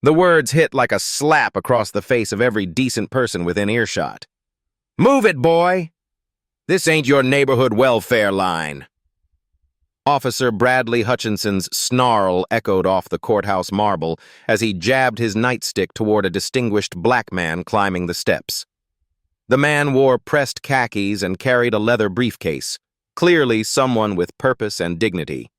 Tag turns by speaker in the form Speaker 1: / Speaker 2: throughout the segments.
Speaker 1: The words hit like a slap across the face of every decent person within earshot. "Move it, boy! This ain't your neighborhood welfare line." Officer Bradley Hutchinson's snarl echoed off the courthouse marble as he jabbed his nightstick toward a distinguished black man climbing the steps. The man wore pressed khakis and carried a leather briefcase, clearly someone with purpose and dignity.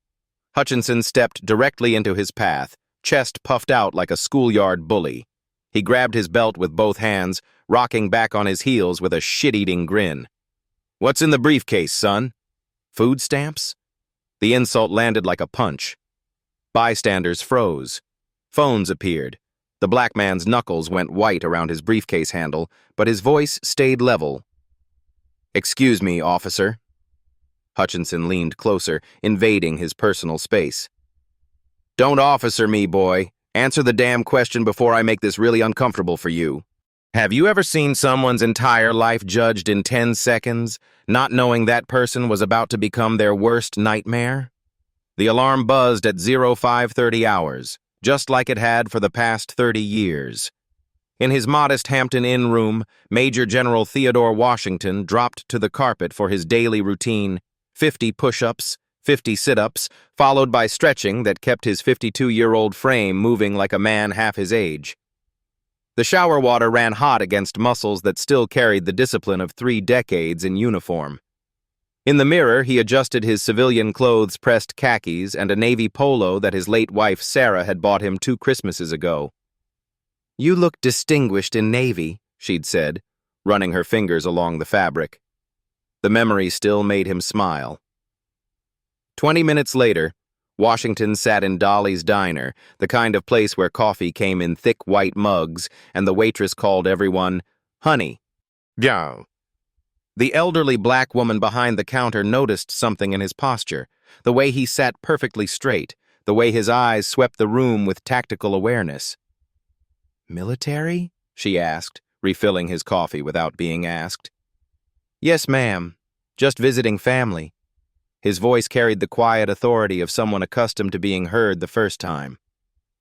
Speaker 1: Hutchinson stepped directly into his path, chest puffed out like a schoolyard bully. He grabbed his belt with both hands, rocking back on his heels with a shit-eating grin. "What's in the briefcase, son? Food stamps?" The insult landed like a punch. Bystanders froze. Phones appeared. The black man's knuckles went white around his briefcase handle, but his voice stayed level. "Excuse me, officer." Hutchinson leaned closer, invading his personal space. "Don't officer me, boy. Answer the damn question before I make this really uncomfortable for you. Have you ever seen someone's entire life judged in 10 seconds, not knowing that person was about to become their worst nightmare?" The alarm buzzed at 0530 hours, just like it had for the past 30 years. In his modest Hampton Inn room, Major General Theodore Washington dropped to the carpet for his daily routine: 50 push-ups, 50 sit-ups, followed by stretching that kept his 52-year-old frame moving like a man half his age. The shower water ran hot against muscles that still carried the discipline of 3 decades in uniform. In the mirror, he adjusted his civilian clothes, pressed khakis, and a navy polo that his late wife Sarah had bought him 2 Christmases ago. "You look distinguished in navy," she'd said, running her fingers along the fabric. The memory still made him smile. 20 minutes later, Washington sat in Dolly's Diner, the kind of place where coffee came in thick white mugs and the waitress called everyone honey. "Bien." The elderly black woman behind the counter noticed something in his posture, the way he sat perfectly straight, the way his eyes swept the room with tactical awareness. "Military?" she asked, refilling his coffee without being asked. "Yes, ma'am. Just visiting family." His voice carried the quiet authority of someone accustomed to being heard the first time.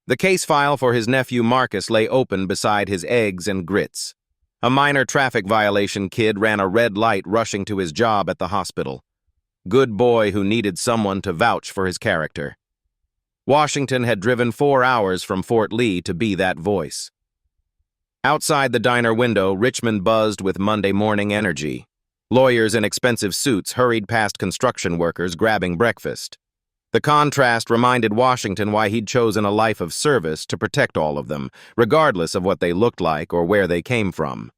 Speaker 1: The case file for his nephew Marcus lay open beside his eggs and grits. A minor traffic violation kid ran a red light rushing to his job at the hospital. Good boy who needed someone to vouch for his character. Washington had driven 4 hours from Fort Lee to be that voice. Outside the diner window, Richmond buzzed with Monday morning energy. Lawyers in expensive suits hurried past construction workers grabbing breakfast. The contrast reminded Washington why he'd chosen a life of service to protect all of them, regardless of what they looked like or where they came from.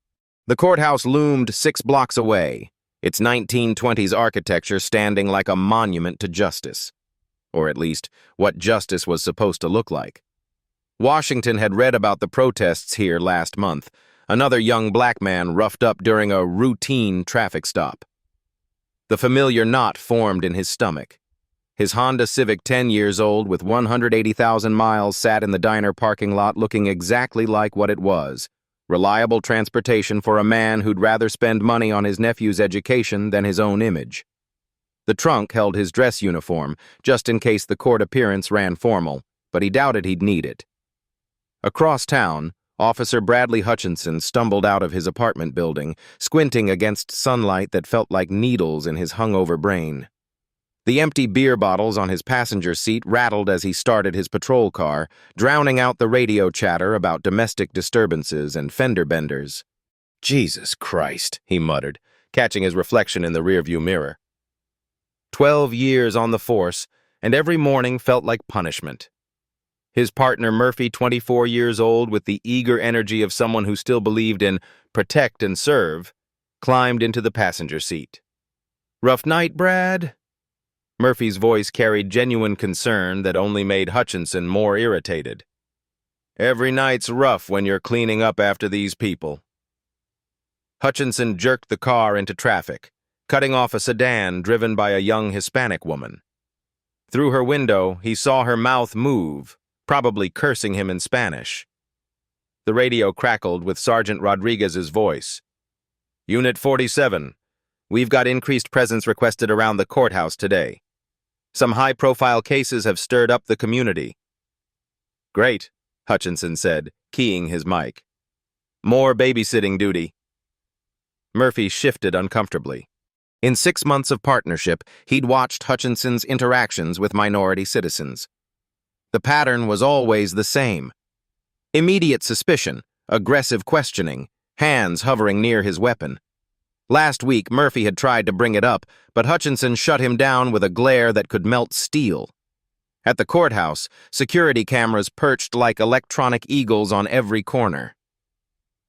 Speaker 1: The courthouse loomed 6 blocks away, its 1920s architecture standing like a monument to justice. Or at least, what justice was supposed to look like. Washington had read about the protests here last month. Another young black man roughed up during a routine traffic stop. The familiar knot formed in his stomach. His Honda Civic 10 years old with 180,000 miles sat in the diner parking lot looking exactly like what it was. Reliable transportation for a man who'd rather spend money on his nephew's education than his own image. The trunk held his dress uniform, just in case the court appearance ran formal, but he doubted he'd need it. Across town, Officer Bradley Hutchinson stumbled out of his apartment building, squinting against sunlight that felt like needles in his hungover brain. The empty beer bottles on his passenger seat rattled as he started his patrol car, drowning out the radio chatter about domestic disturbances and fender benders. "Jesus Christ," he muttered, catching his reflection in the rearview mirror. 12 years on the force, and every morning felt like punishment. His partner Murphy, 24 years old, with the eager energy of someone who still believed in protect and serve, climbed into the passenger seat. "Rough night, Brad?" Murphy's voice carried genuine concern that only made Hutchinson more irritated. "Every night's rough when you're cleaning up after these people." Hutchinson jerked the car into traffic, cutting off a sedan driven by a young Hispanic woman. Through her window, he saw her mouth move, probably cursing him in Spanish. The radio crackled with Sergeant Rodriguez's voice. "Unit 47, we've got increased presence requested around the courthouse today. Some high-profile cases have stirred up the community." "Great. Hutchinson said, keying his mic. More babysitting duty. Murphy shifted uncomfortably. In 6 months of partnership, he'd watched Hutchinson's interactions with minority citizens. The pattern was always the same. Immediate suspicion, aggressive questioning, hands hovering near his weapon. Last week, Murphy had tried to bring it up, but Hutchinson shut him down with a glare that could melt steel. At the courthouse, security cameras perched like electronic eagles on every corner.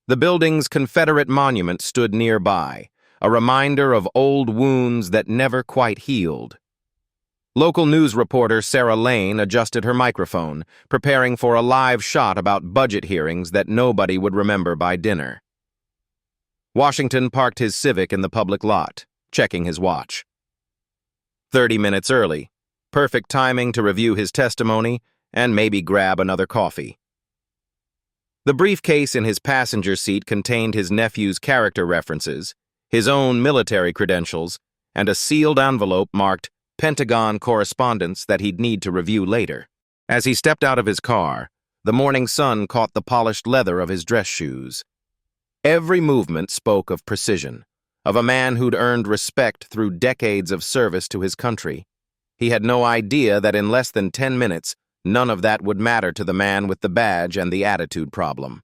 Speaker 1: The building's Confederate monument stood nearby, a reminder of old wounds that never quite healed. Local news reporter Sarah Lane adjusted her microphone, preparing for a live shot about budget hearings that nobody would remember by dinner. Washington parked his Civic in the public lot, checking his watch. 30 minutes early, perfect timing to review his testimony and maybe grab another coffee. The briefcase in his passenger seat contained his nephew's character references, his own military credentials, and a sealed envelope marked Pentagon correspondence that he'd need to review later. As he stepped out of his car, the morning sun caught the polished leather of his dress shoes. Every movement spoke of precision, of a man who'd earned respect through decades of service to his country. He had no idea that in less than 10 minutes, none of that would matter to the man with the badge and the attitude problem.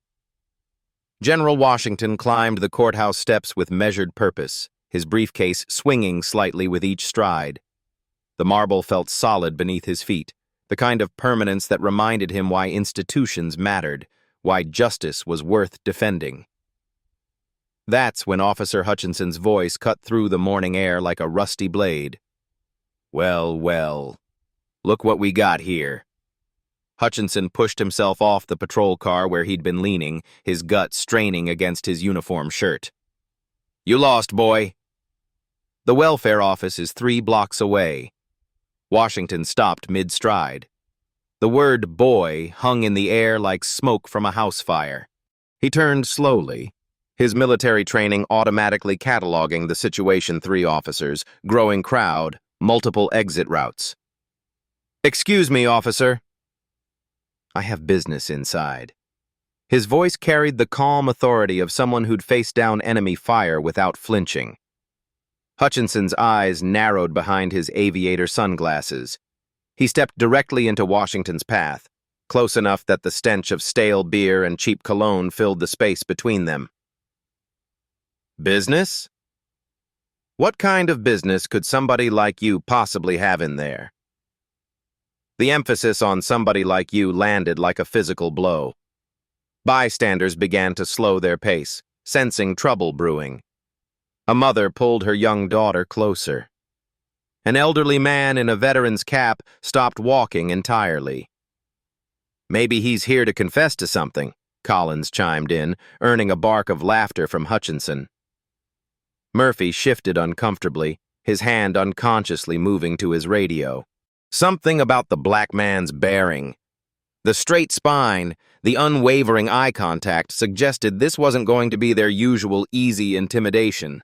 Speaker 1: General Washington climbed the courthouse steps with measured purpose, his briefcase swinging slightly with each stride. The marble felt solid beneath his feet, the kind of permanence that reminded him why institutions mattered, why justice was worth defending. That's when Officer Hutchinson's voice cut through the morning air like a rusty blade. Well, well, look what we got here. Hutchinson pushed himself off the patrol car where he'd been leaning, his gut straining against his uniform shirt. You lost, boy. The welfare office is 3 blocks away. Washington stopped mid-stride. The word boy hung in the air like smoke from a house fire. He turned slowly, his military training automatically cataloging the Situation 3 officers, growing crowd, multiple exit routes. Excuse me, officer. I have business inside. His voice carried the calm authority of someone who'd faced down enemy fire without flinching. Hutchinson's eyes narrowed behind his aviator sunglasses. He stepped directly into Washington's path, close enough that the stench of stale beer and cheap cologne filled the space between them. Business? What kind of business could somebody like you possibly have in there? The emphasis on somebody like you landed like a physical blow. Bystanders began to slow their pace, sensing trouble brewing. A mother pulled her young daughter closer. An elderly man in a veteran's cap stopped walking entirely. Maybe he's here to confess to something, Collins chimed in, earning a bark of laughter from Hutchinson. Murphy shifted uncomfortably, his hand unconsciously moving to his radio. Something about the black man's bearing. The straight spine, the unwavering eye contact suggested this wasn't going to be their usual easy intimidation.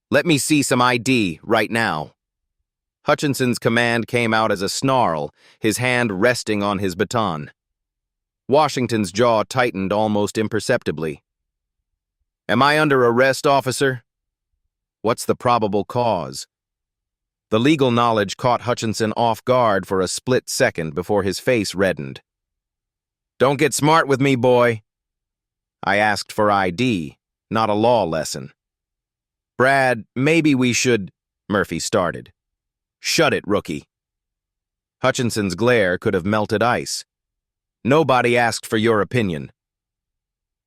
Speaker 1: Let me see some ID right now. Hutchinson's command came out as a snarl, his hand resting on his baton. Washington's jaw tightened almost imperceptibly. Am I under arrest, officer? What's the probable cause? The legal knowledge caught Hutchinson off guard for a split second before his face reddened. Don't get smart with me, boy. I asked for ID, not a law lesson. Brad, maybe we should... Murphy started. Shut it, rookie. Hutchinson's glare could have melted ice. Nobody asked for your opinion.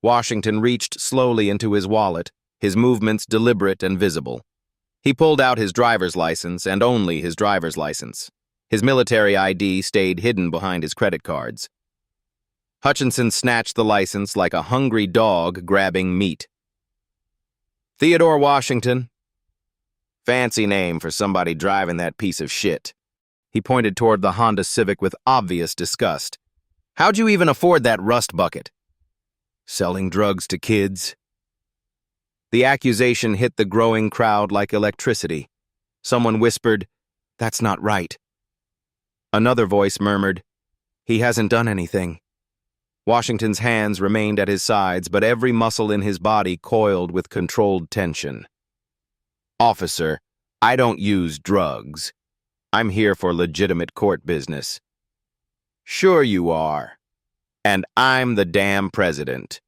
Speaker 1: Washington reached slowly into his wallet, his movements deliberate and visible. He pulled out his driver's license and only his driver's license. His military ID stayed hidden behind his credit cards. Hutchinson snatched the license like a hungry dog grabbing meat. Theodore Washington. Fancy name for somebody driving that piece of shit. He pointed toward the Honda Civic with obvious disgust. How'd you even afford that rust bucket? Selling drugs to kids? The accusation hit the growing crowd like electricity. Someone whispered, "That's not right." Another voice murmured, "He hasn't done anything." Washington's hands remained at his sides, but every muscle in his body coiled with controlled tension. "Officer, I don't use drugs. I'm here for legitimate court business." "Sure you are. And I'm the damn president."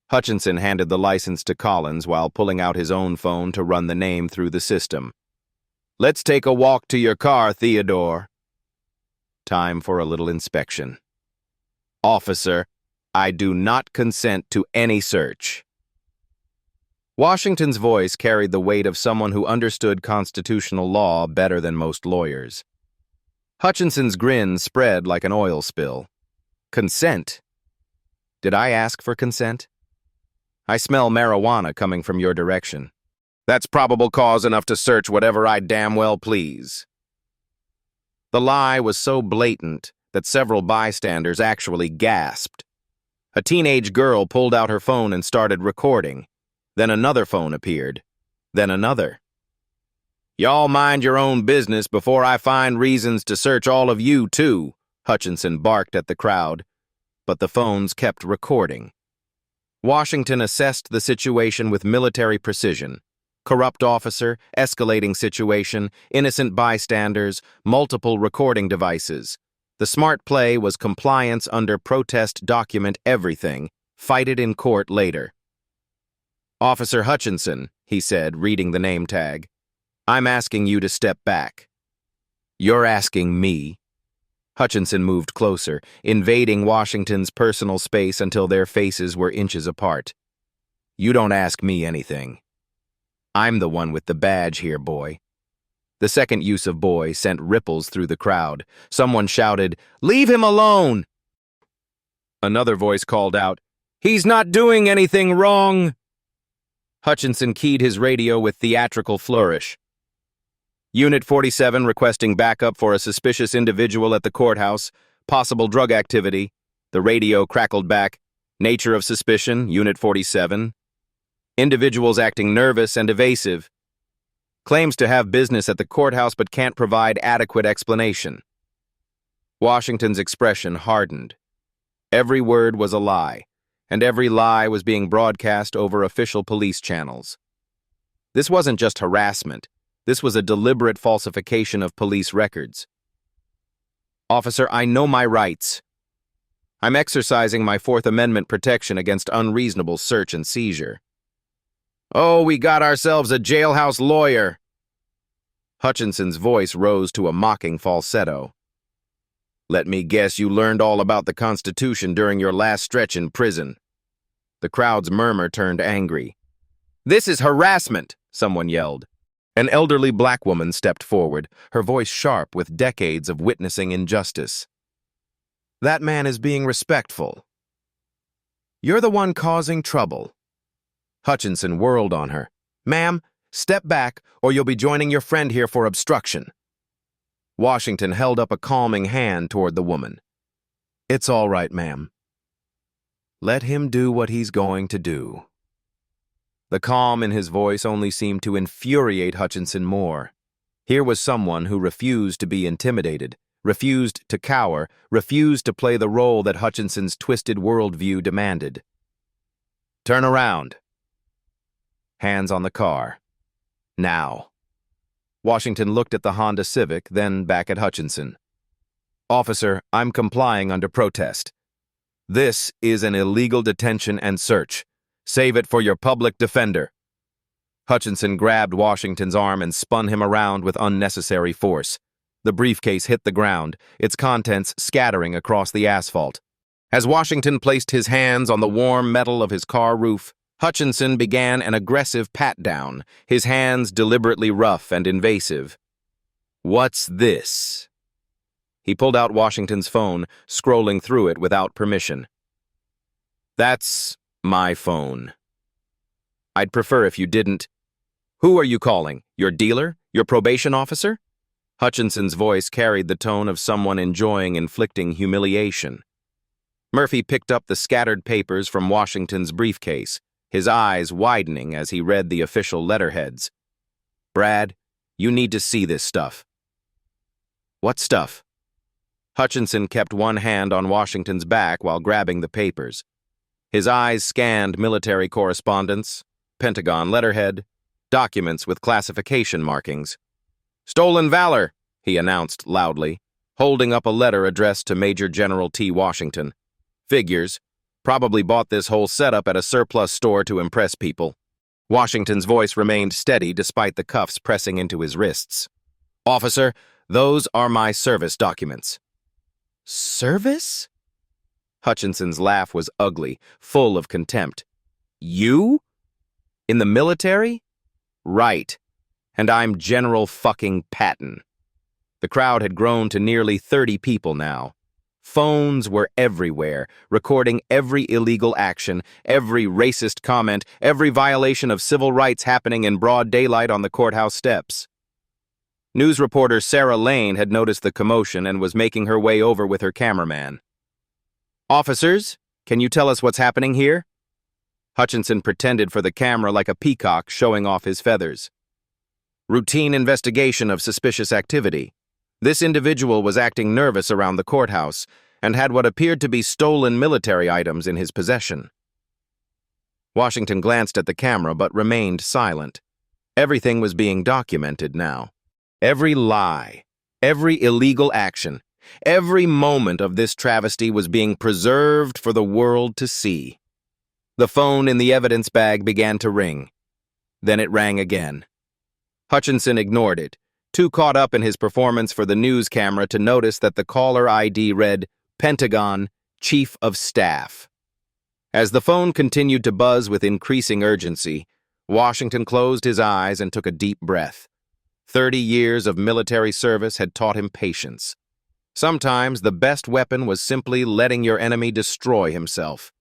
Speaker 1: Hutchinson handed the license to Collins while pulling out his own phone to run the name through the system. "Let's take a walk to your car, Theodore." Time for a little inspection. "Officer, I do not consent to any search." Washington's voice carried the weight of someone who understood constitutional law better than most lawyers. Hutchinson's grin spread like an oil spill. "Consent? Did I ask for consent? I smell marijuana coming from your direction. That's probable cause enough to search whatever I damn well please." The lie was so blatant that several bystanders actually gasped. A teenage girl pulled out her phone and started recording. Then another phone appeared. Then another. "Y'all mind your own business before I find reasons to search all of you, too," Hutchinson barked at the crowd. But the phones kept recording. Washington assessed the situation with military precision. Corrupt officer, escalating situation, innocent bystanders, multiple recording devices. The smart play was compliance under protest, document everything, fight it in court later. "Officer Hutchinson," he said, reading the name tag, "I'm asking you to step back." "You're asking me?" Hutchinson moved closer, invading Washington's personal space until their faces were inches apart. "You don't ask me anything. I'm the one with the badge here, boy." The second use of boy sent ripples through the crowd. Someone shouted, "Leave him alone!" Another voice called out, "He's not doing anything wrong!" Hutchinson keyed his radio with theatrical flourish. "Unit 47 requesting backup for a suspicious individual at the courthouse. Possible drug activity." The radio crackled back. "Nature of suspicion, Unit 47. Individuals acting nervous and evasive. Claims to have business at the courthouse but can't provide adequate explanation." Washington's expression hardened. Every word was a lie, and every lie was being broadcast over official police channels. This wasn't just harassment. This was a deliberate falsification of police records. "Officer, I know my rights. I'm exercising my Fourth Amendment protection against unreasonable search and seizure." "Oh, we got ourselves a jailhouse lawyer." Hutchinson's voice rose to a mocking falsetto. "Let me guess you learned all about the Constitution during your last stretch in prison." The crowd's murmur turned angry. "This is harassment," someone yelled. An elderly black woman stepped forward, her voice sharp with decades of witnessing injustice. "That man is being respectful. You're the one causing trouble." Hutchinson whirled on her. "Ma'am, step back or you'll be joining your friend here for obstruction." Washington held up a calming hand toward the woman. "It's all right, ma'am. Let him do what he's going to do." The calm in his voice only seemed to infuriate Hutchinson more. Here was someone who refused to be intimidated, refused to cower, refused to play the role that Hutchinson's twisted worldview demanded. "Turn around." Hands on the car. "Now." Washington looked at the Honda Civic, then back at Hutchinson. "Officer, I'm complying under protest. This is an illegal detention and search. Save it for your public defender." Hutchinson grabbed Washington's arm and spun him around with unnecessary force. The briefcase hit the ground, its contents scattering across the asphalt. As Washington placed his hands on the warm metal of his car roof, Hutchinson began an aggressive pat-down, his hands deliberately rough and invasive. "What's this?" He pulled out Washington's phone, scrolling through it without permission. "That's my phone. I'd prefer if you didn't." "Who are you calling? Your dealer? Your probation officer?" Hutchinson's voice carried the tone of someone enjoying inflicting humiliation. Murphy picked up the scattered papers from Washington's briefcase, his eyes widening as he read the official letterheads. "Brad, you need to see this stuff." "What stuff?" Hutchinson kept one hand on Washington's back while grabbing the papers. His eyes scanned military correspondence, Pentagon letterhead, documents with classification markings. "Stolen valor," he announced loudly, holding up a letter addressed to Major General T. Washington. "Figures. Probably bought this whole setup at a surplus store to impress people." Washington's voice remained steady despite the cuffs pressing into his wrists. "Officer, those are my service documents." "Service?" Hutchinson's laugh was ugly, full of contempt. "You? In the military?" "Right. And I'm General fucking Patton." The crowd had grown to nearly 30 people now. Phones were everywhere, recording every illegal action, every racist comment, every violation of civil rights happening in broad daylight on the courthouse steps. News reporter Sarah Lane had noticed the commotion and was making her way over with her cameraman. "Officers, can you tell us what's happening here?" Hutchinson pretended for the camera like a peacock showing off his feathers. "Routine investigation of suspicious activity. This individual was acting nervous around the courthouse and had what appeared to be stolen military items in his possession." Washington glanced at the camera but remained silent. Everything was being documented now. Every lie, every illegal action, every moment of this travesty was being preserved for the world to see. The phone in the evidence bag began to ring. Then it rang again. Hutchinson ignored it, too caught up in his performance for the news camera to notice that the caller ID read Pentagon, Chief of Staff. As the phone continued to buzz with increasing urgency, Washington closed his eyes and took a deep breath. 30 years of military service had taught him patience. Sometimes the best weapon was simply letting your enemy destroy himself.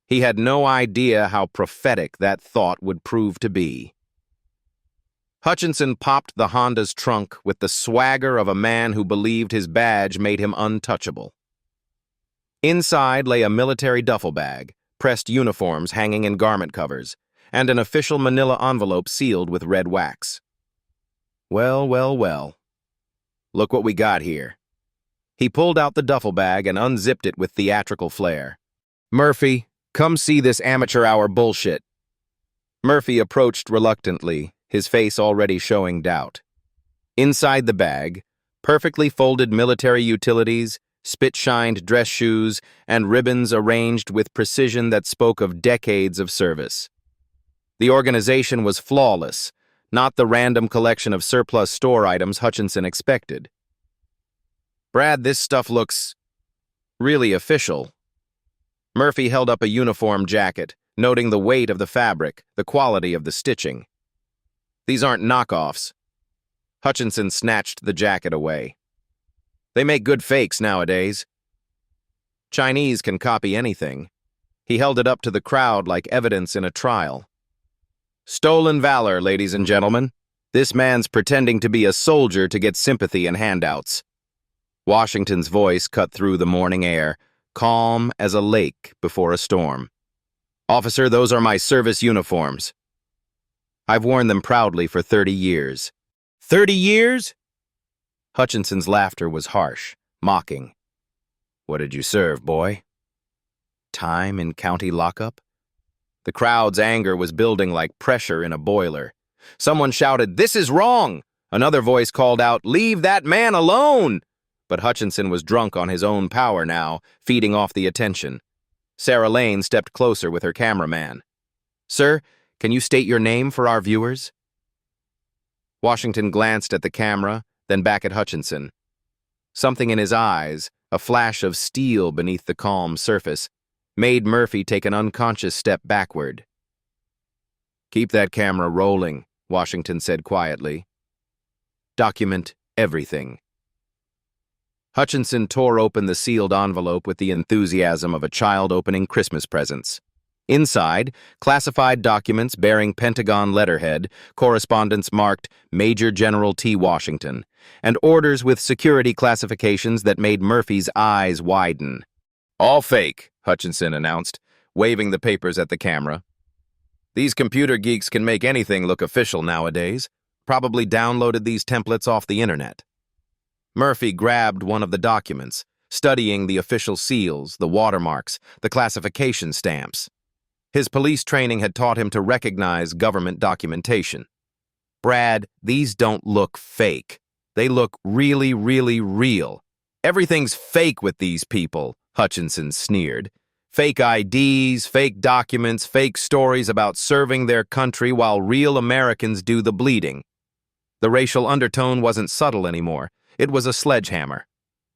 Speaker 1: He had no idea how prophetic that thought would prove to be. Hutchinson popped the Honda's trunk with the swagger of a man who believed his badge made him untouchable. Inside lay a military duffel bag, pressed uniforms hanging in garment covers, and an official manila envelope sealed with red wax. Well, well, well. Look what we got here. He pulled out the duffel bag and unzipped it with theatrical flair. "Murphy, come see this amateur hour bullshit." Murphy approached reluctantly, his face already showing doubt. Inside the bag, perfectly folded military utilities, spit-shined dress shoes, and ribbons arranged with precision that spoke of decades of service. The organization was flawless, not the random collection of surplus store items Hutchinson expected. "Brad, this stuff looks really official." Murphy held up a uniform jacket, noting the weight of the fabric, the quality of the stitching. "These aren't knockoffs." Hutchinson snatched the jacket away. "They make good fakes nowadays. Chinese can copy anything." He held it up to the crowd like evidence in a trial. "Stolen valor, ladies and gentlemen. This man's pretending to be a soldier to get sympathy and handouts." Washington's voice cut through the morning air, calm as a lake before a storm. "Officer, those are my service uniforms. I've worn them proudly for 30 years. 30 years? Hutchinson's laughter was harsh, mocking. "What did you serve, boy? Time in county lockup?" The crowd's anger was building like pressure in a boiler. Someone shouted, "This is wrong!" Another voice called out, "Leave that man alone!" But Hutchinson was drunk on his own power now, feeding off the attention. Sarah Lane stepped closer with her cameraman. "Sir, can you state your name for our viewers?" Washington glanced at the camera, then back at Hutchinson. Something in his eyes, a flash of steel beneath the calm surface, made Murphy take an unconscious step backward. "Keep that camera rolling," Washington said quietly. "Document everything." Hutchinson tore open the sealed envelope with the enthusiasm of a child opening Christmas presents. Inside, classified documents bearing Pentagon letterhead, correspondence marked Major General T. Washington, and orders with security classifications that made Murphy's eyes widen. "All fake," Hutchinson announced, waving the papers at the camera. "These computer geeks can make anything look official nowadays. Probably downloaded these templates off the internet." Murphy grabbed one of the documents, studying the official seals, the watermarks, the classification stamps. His police training had taught him to recognize government documentation. Brad, these don't look fake. They look really, really real. Everything's fake with these people, Hutchinson sneered. Fake IDs, fake documents, fake stories about serving their country while real Americans do the bleeding. The racial undertone wasn't subtle anymore. It was a sledgehammer.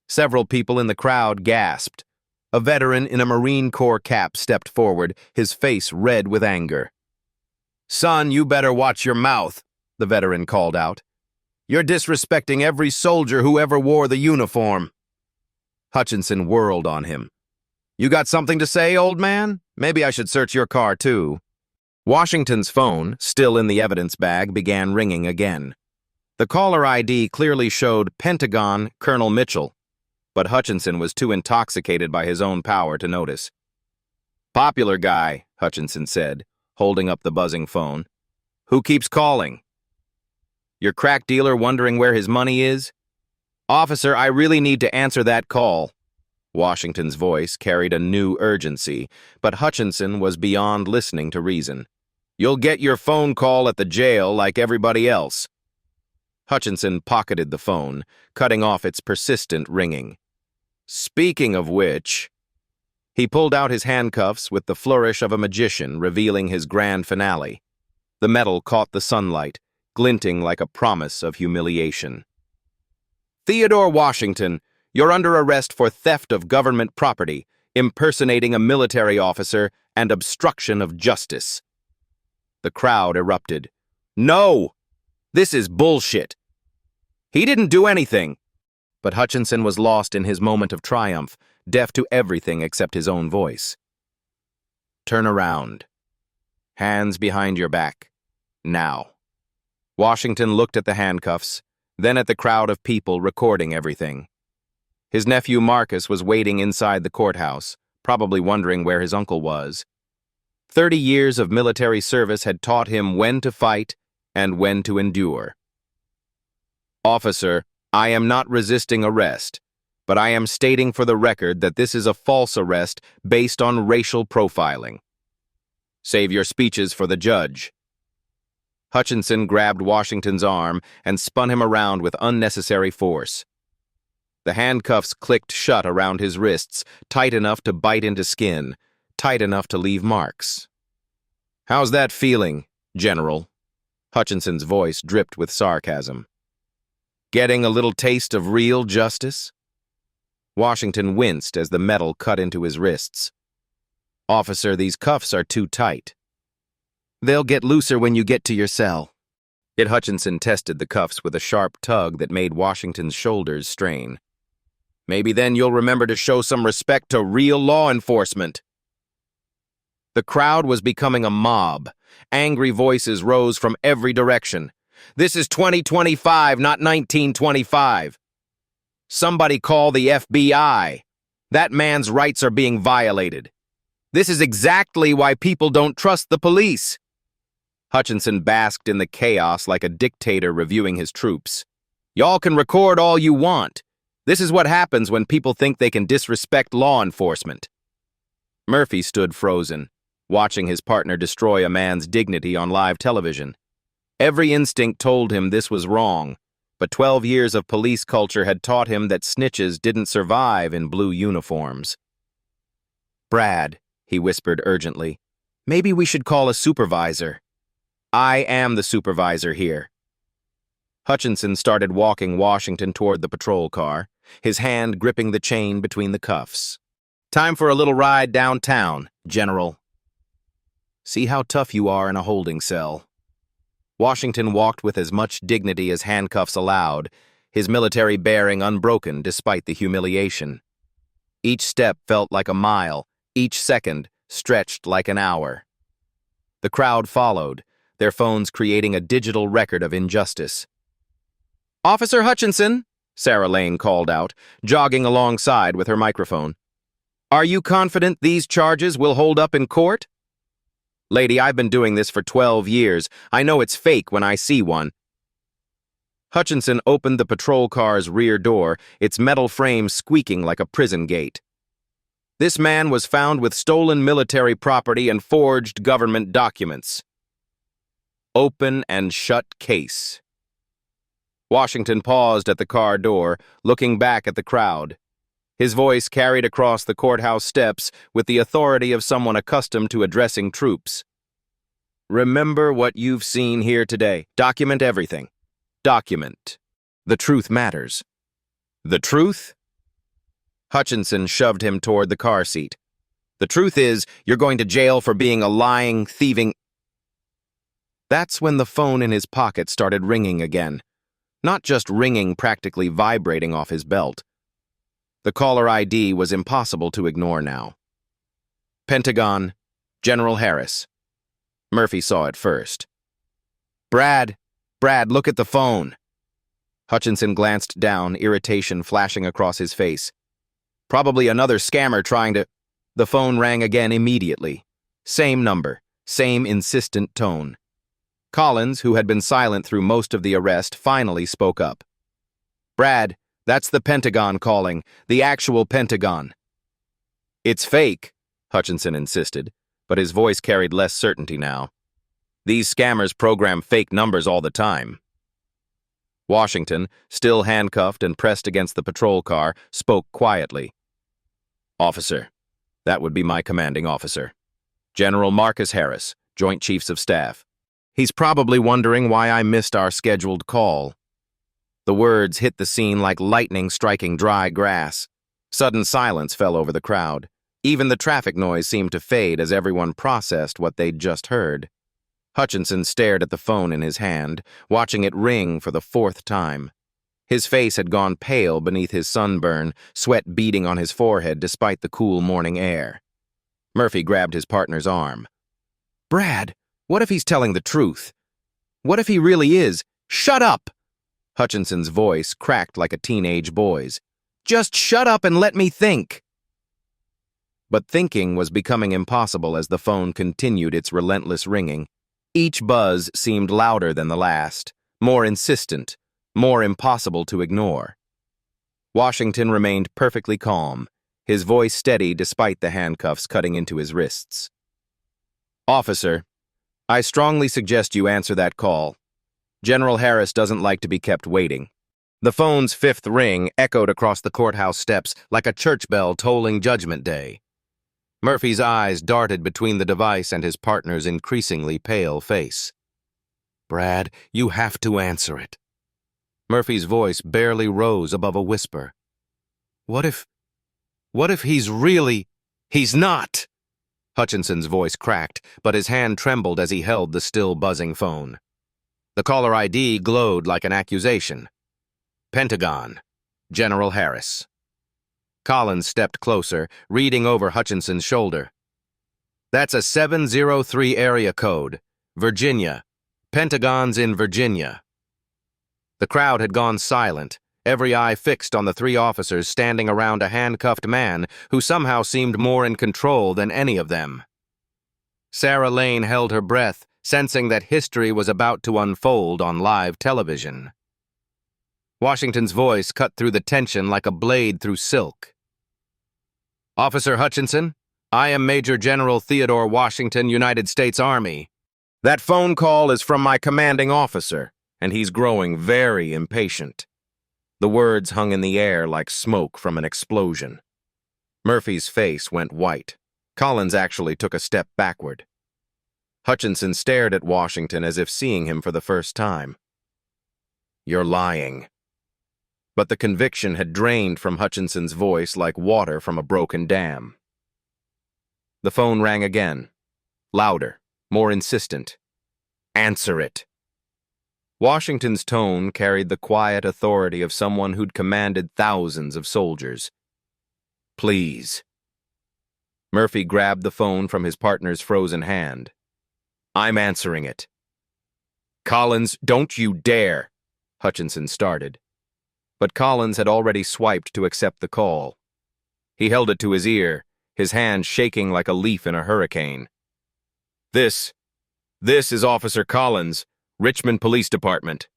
Speaker 1: Several people in the crowd gasped. A veteran in a Marine Corps cap stepped forward, his face red with anger. "Son, you better watch your mouth," the veteran called out. "You're disrespecting every soldier who ever wore the uniform." Hutchinson whirled on him. "You got something to say, old man? Maybe I should search your car, too." Washington's phone, still in the evidence bag, began ringing again. The caller ID clearly showed Pentagon Colonel Mitchell, but Hutchinson was too intoxicated by his own power to notice. "Popular guy," Hutchinson said, holding up the buzzing phone. "Who keeps calling? Your crack dealer wondering where his money is? Officer, I really need to answer that call." Washington's voice carried a new urgency, but Hutchinson was beyond listening to reason. "You'll get your phone call at the jail like everybody else." Hutchinson pocketed the phone, cutting off its persistent ringing. "Speaking of which..." He pulled out his handcuffs with the flourish of a magician, revealing his grand finale. The metal caught the sunlight, glinting like a promise of humiliation. "Theodore Washington, you're under arrest for theft of government property, impersonating a military officer, and obstruction of justice." The crowd erupted. "No! This is bullshit. He didn't do anything." But Hutchinson was lost in his moment of triumph, deaf to everything except his own voice. "Turn around. Hands behind your back. Now." Washington looked at the handcuffs, then at the crowd of people recording everything. His nephew Marcus was waiting inside the courthouse, probably wondering where his uncle was. 30 years of military service had taught him when to fight and when to endure. "Officer, I am not resisting arrest, but I am stating for the record that this is a false arrest based on racial profiling. Save your speeches for the judge." Hutchinson grabbed Washington's arm and spun him around with unnecessary force. The handcuffs clicked shut around his wrists, tight enough to bite into skin, tight enough to leave marks. "How's that feeling, General?" Hutchinson's voice dripped with sarcasm. "Getting a little taste of real justice?" Washington winced as the metal cut into his wrists. "Officer, these cuffs are too tight." "They'll get looser when you get to your cell." Yet Hutchinson tested the cuffs with a sharp tug that made Washington's shoulders strain. "Maybe then you'll remember to show some respect to real law enforcement." The crowd was becoming a mob. Angry voices rose from every direction. "This is 2025, not 1925. Somebody call the FBI. That man's rights are being violated. This is exactly why people don't trust the police." Hutchinson basked in the chaos like a dictator reviewing his troops. "Y'all can record all you want. This is what happens when people think they can disrespect law enforcement." Murphy stood frozen, watching his partner destroy a man's dignity on live television. Every instinct told him this was wrong, but 12 years of police culture had taught him that snitches didn't survive in blue uniforms. "Brad," he whispered urgently, "maybe we should call a supervisor. I am the supervisor here." Hutchinson started walking Washington toward the patrol car, his hand gripping the chain between the cuffs. "Time for a little ride downtown, General. See how tough you are in a holding cell." Washington walked with as much dignity as handcuffs allowed, his military bearing unbroken despite the humiliation. Each step felt like a mile, each second stretched like an hour. The crowd followed, their phones creating a digital record of injustice. "Officer Hutchinson," Sarah Lane called out, jogging alongside with her microphone. "Are you confident these charges will hold up in court?" "Lady, I've been doing this for 12 years. I know it's fake when I see one." Hutchinson opened the patrol car's rear door, its metal frame squeaking like a prison gate. This man was found with stolen military property and forged government documents. Open and shut case. Washington paused at the car door, looking back at the crowd. His voice carried across the courthouse steps with the authority of someone accustomed to addressing troops. Remember what you've seen here today. Document everything. Document. The truth matters. The truth? Hutchinson shoved him toward the car seat. The truth is, you're going to jail for being a lying, thieving... That's when the phone in his pocket started ringing again. Not just ringing, practically vibrating off his belt. The caller ID was impossible to ignore now. Pentagon, General Harris. Murphy saw it first. Brad, look at the phone. Hutchinson glanced down, irritation flashing across his face. Probably another scammer trying to... The phone rang again immediately. Same number, same insistent tone. Collins, who had been silent through most of the arrest, finally spoke up. Brad, that's the Pentagon calling, the actual Pentagon. It's fake, Hutchinson insisted, but his voice carried less certainty now. These scammers program fake numbers all the time. Washington, still handcuffed and pressed against the patrol car, spoke quietly. Officer, that would be my commanding officer. General Marcus Harris, Joint Chiefs of Staff. He's probably wondering why I missed our scheduled call. The words hit the scene like lightning striking dry grass. Sudden silence fell over the crowd. Even the traffic noise seemed to fade as everyone processed what they'd just heard. Hutchinson stared at the phone in his hand, watching it ring for the fourth time. His face had gone pale beneath his sunburn, sweat beading on his forehead despite the cool morning air. Murphy grabbed his partner's arm. Brad, what if he's telling the truth? What if he really is? Shut up! Hutchinson's voice cracked like a teenage boy's. Just shut up and let me think! But thinking was becoming impossible as the phone continued its relentless ringing. Each buzz seemed louder than the last, more insistent, more impossible to ignore. Washington remained perfectly calm, his voice steady despite the handcuffs cutting into his wrists. Officer, I strongly suggest you answer that call. General Harris doesn't like to be kept waiting. The phone's fifth ring echoed across the courthouse steps like a church bell tolling Judgment Day. Murphy's eyes darted between the device and his partner's increasingly pale face. Brad, you have to answer it. Murphy's voice barely rose above a whisper. What if he's really... He's not! Hutchinson's voice cracked, but his hand trembled as he held the still buzzing phone. The caller ID glowed like an accusation. Pentagon, General Harris. Collins stepped closer, reading over Hutchinson's shoulder. That's a 703 area code. Virginia. Pentagon's in Virginia. The crowd had gone silent, every eye fixed on the three officers standing around a handcuffed man who somehow seemed more in control than any of them. Sarah Lane held her breath, sensing that history was about to unfold on live television. Washington's voice cut through the tension like a blade through silk. Officer Hutchinson, I am Major General Theodore Washington, United States Army. That phone call is from my commanding officer, and he's growing very impatient. The words hung in the air like smoke from an explosion. Murphy's face went white. Collins actually took a step backward. Hutchinson stared at Washington as if seeing him for the first time. You're lying. But the conviction had drained from Hutchinson's voice like water from a broken dam. The phone rang again. Louder, more insistent. Answer it. Washington's tone carried the quiet authority of someone who'd commanded thousands of soldiers. Please. Murphy grabbed the phone from his partner's frozen hand. I'm answering it. Collins, don't you dare, Hutchinson started. But Collins had already swiped to accept the call. He held it to his ear, his hand shaking like a leaf in a hurricane. This is Officer Collins, Richmond Police Department.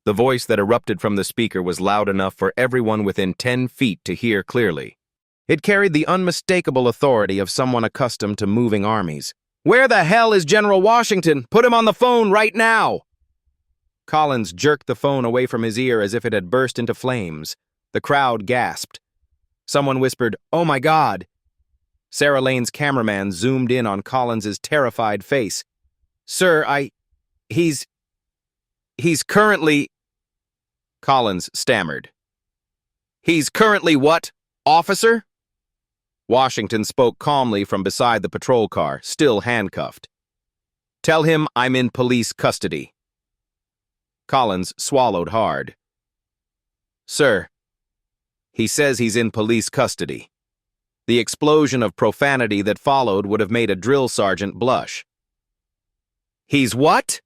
Speaker 1: The voice that erupted from the speaker was loud enough for everyone within 10 feet to hear clearly. It carried the unmistakable authority of someone accustomed to moving armies. "Where the hell is General Washington? Put him on the phone right now!" Collins jerked the phone away from his ear as if it had burst into flames. The crowd gasped. Someone whispered, "Oh my God!" Sarah Lane's cameraman zoomed in on Collins's terrified face. "Sir, he's currently..." Collins stammered. "He's currently what, officer?" Washington spoke calmly from beside the patrol car, still handcuffed. "Tell him I'm in police custody." Collins swallowed hard. "Sir, he says he's in police custody." The explosion of profanity that followed would have made a drill sergeant blush. "He's what?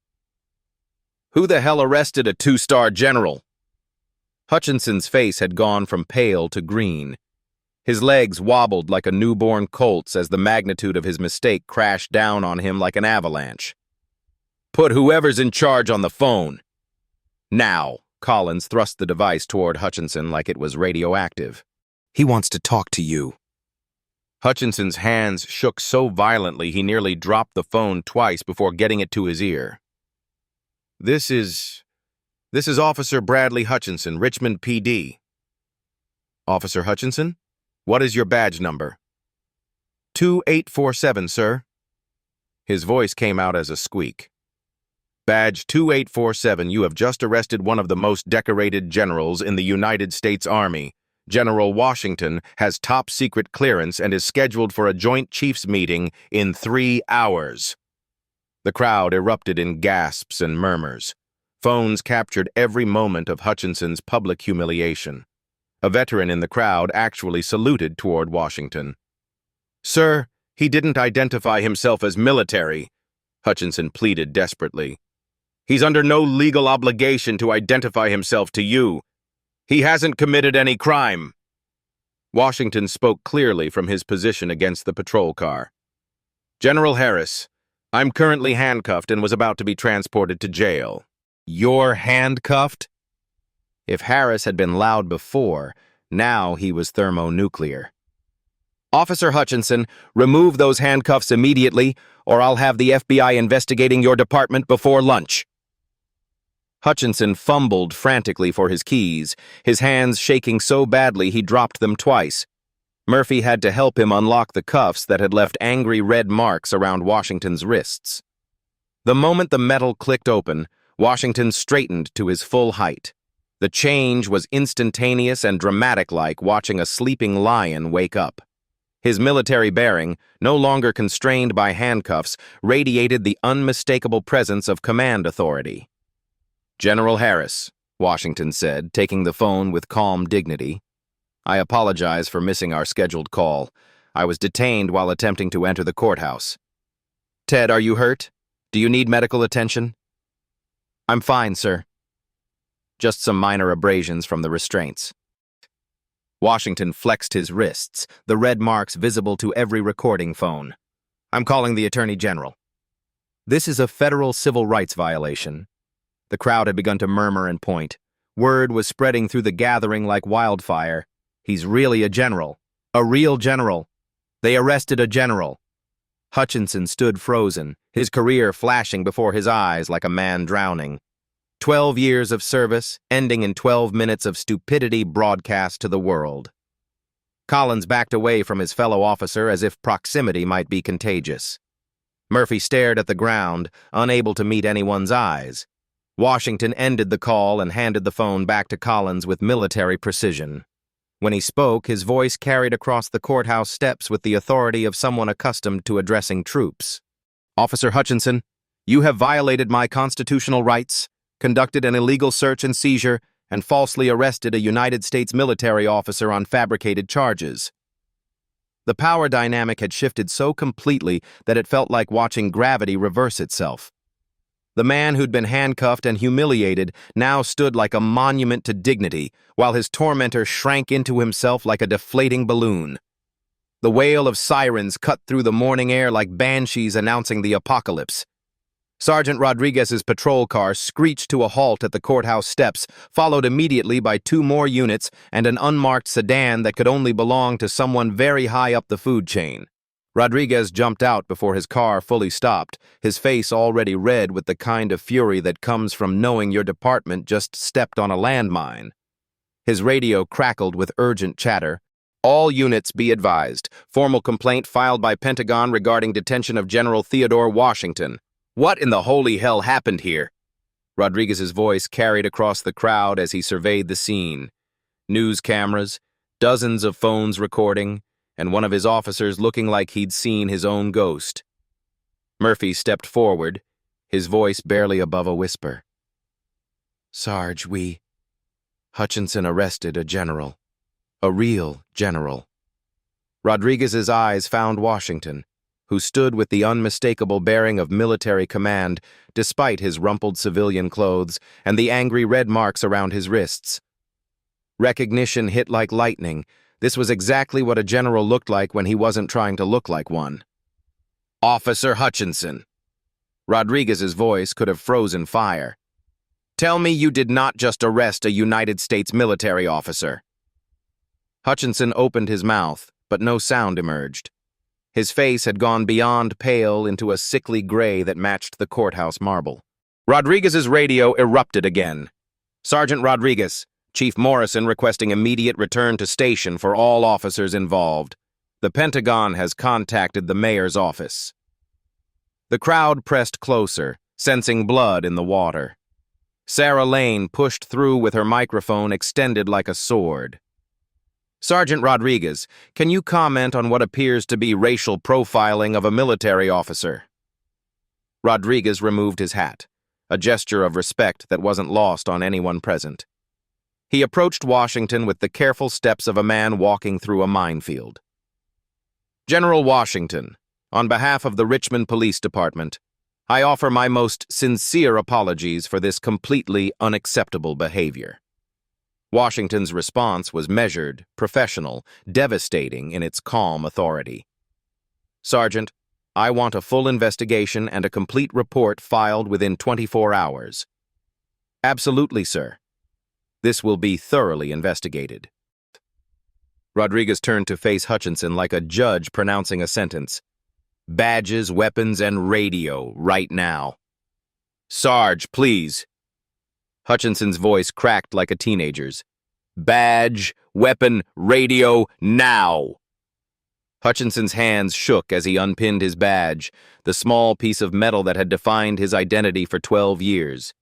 Speaker 1: Who the hell arrested a 2-star general?" Hutchinson's face had gone from pale to green. His legs wobbled like a newborn colt's as the magnitude of his mistake crashed down on him like an avalanche. "Put whoever's in charge on the phone. Now." Collins thrust the device toward Hutchinson like it was radioactive. "He wants to talk to you." Hutchinson's hands shook so violently he nearly dropped the phone twice before getting it to his ear. This is Officer Bradley Hutchinson, Richmond PD." "Officer Hutchinson? What is your badge number?" 2847, sir." His voice came out as a squeak. "Badge 2847, you have just arrested one of the most decorated generals in the United States Army. General Washington has top-secret clearance and is scheduled for a Joint Chiefs meeting in 3 hours." The crowd erupted in gasps and murmurs. Phones captured every moment of Hutchinson's public humiliation. A veteran in the crowd actually saluted toward Washington. "Sir, he didn't identify himself as military," Hutchinson pleaded desperately. "He's under no legal obligation to identify himself to you. He hasn't committed any crime." Washington spoke clearly from his position against the patrol car. "General Harris, I'm currently handcuffed and was about to be transported to jail." "You're handcuffed?" If Harris had been loud before, now he was thermonuclear. "Officer Hutchinson, remove those handcuffs immediately, or I'll have the FBI investigating your department before lunch." Hutchinson fumbled frantically for his keys, his hands shaking so badly he dropped them twice. Murphy had to help him unlock the cuffs that had left angry red marks around Washington's wrists. The moment the metal clicked open, Washington straightened to his full height. The change was instantaneous and dramatic-like watching a sleeping lion wake up. His military bearing, no longer constrained by handcuffs, radiated the unmistakable presence of command authority. "General Harris," Washington said, taking the phone with calm dignity. "I apologize for missing our scheduled call. I was detained while attempting to enter the courthouse. Ted, are you hurt? Do you need medical attention?" "I'm fine, sir. Just some minor abrasions from the restraints." Washington flexed his wrists, the red marks visible to every recording phone. "I'm calling the Attorney General." "This is a federal civil rights violation." The crowd had begun to murmur and point. Word was spreading through the gathering like wildfire. "He's really a general. A real general. They arrested a general." Hutchinson stood frozen, his career flashing before his eyes like a man drowning. 12 years of service, ending in 12 minutes of stupidity broadcast to the world. Collins backed away from his fellow officer as if proximity might be contagious. Murphy stared at the ground, unable to meet anyone's eyes. Washington ended the call and handed the phone back to Collins with military precision. When he spoke, his voice carried across the courthouse steps with the authority of someone accustomed to addressing troops. "Officer Hutchinson, you have violated my constitutional rights, conducted an illegal search and seizure, and falsely arrested a United States military officer on fabricated charges." The power dynamic had shifted so completely that it felt like watching gravity reverse itself. The man who'd been handcuffed and humiliated now stood like a monument to dignity, while his tormentor shrank into himself like a deflating balloon. The wail of sirens cut through the morning air like banshees announcing the apocalypse. Sergeant Rodriguez's patrol car screeched to a halt at the courthouse steps, followed immediately by 2 more units and an unmarked sedan that could only belong to someone very high up the food chain. Rodriguez jumped out before his car fully stopped, his face already red with the kind of fury that comes from knowing your department just stepped on a landmine. His radio crackled with urgent chatter. All units be advised. Formal complaint filed by Pentagon regarding detention of General Theodore Washington. What in the holy hell happened here? Rodriguez's voice carried across the crowd as he surveyed the scene. News cameras, dozens of phones recording, and one of his officers looking like he'd seen his own ghost. Murphy stepped forward, his voice barely above a whisper. Sarge, Hutchinson arrested a general. A real general. Rodriguez's eyes found Washington, who stood with the unmistakable bearing of military command, despite his rumpled civilian clothes and the angry red marks around his wrists. Recognition hit like lightning. This was exactly what a general looked like when he wasn't trying to look like one. Officer Hutchinson. Rodriguez's voice could have frozen fire. Tell me you did not just arrest a United States military officer. Hutchinson opened his mouth, but no sound emerged. His face had gone beyond pale into a sickly gray that matched the courthouse marble. Rodriguez's radio erupted again. Sergeant Rodriguez, Chief Morrison requesting immediate return to station for all officers involved. The Pentagon has contacted the mayor's office. The crowd pressed closer, sensing blood in the water. Sarah Lane pushed through with her microphone extended like a sword. Sergeant Rodriguez, can you comment on what appears to be racial profiling of a military officer? Rodriguez removed his hat, a gesture of respect that wasn't lost on anyone present. He approached Washington with the careful steps of a man walking through a minefield. General Washington, on behalf of the Richmond Police Department, I offer my most sincere apologies for this completely unacceptable behavior. Washington's response was measured, professional, devastating in its calm authority. Sergeant, I want a full investigation and a complete report filed within 24 hours. Absolutely, sir. This will be thoroughly investigated. Rodriguez turned to face Hutchinson like a judge pronouncing a sentence. Badges, weapons, and radio, right now. Sarge, please. Hutchinson's voice cracked like a teenager's. Badge, weapon, radio, now! Hutchinson's hands shook as he unpinned his badge, the small piece of metal that had defined his identity for 12 years.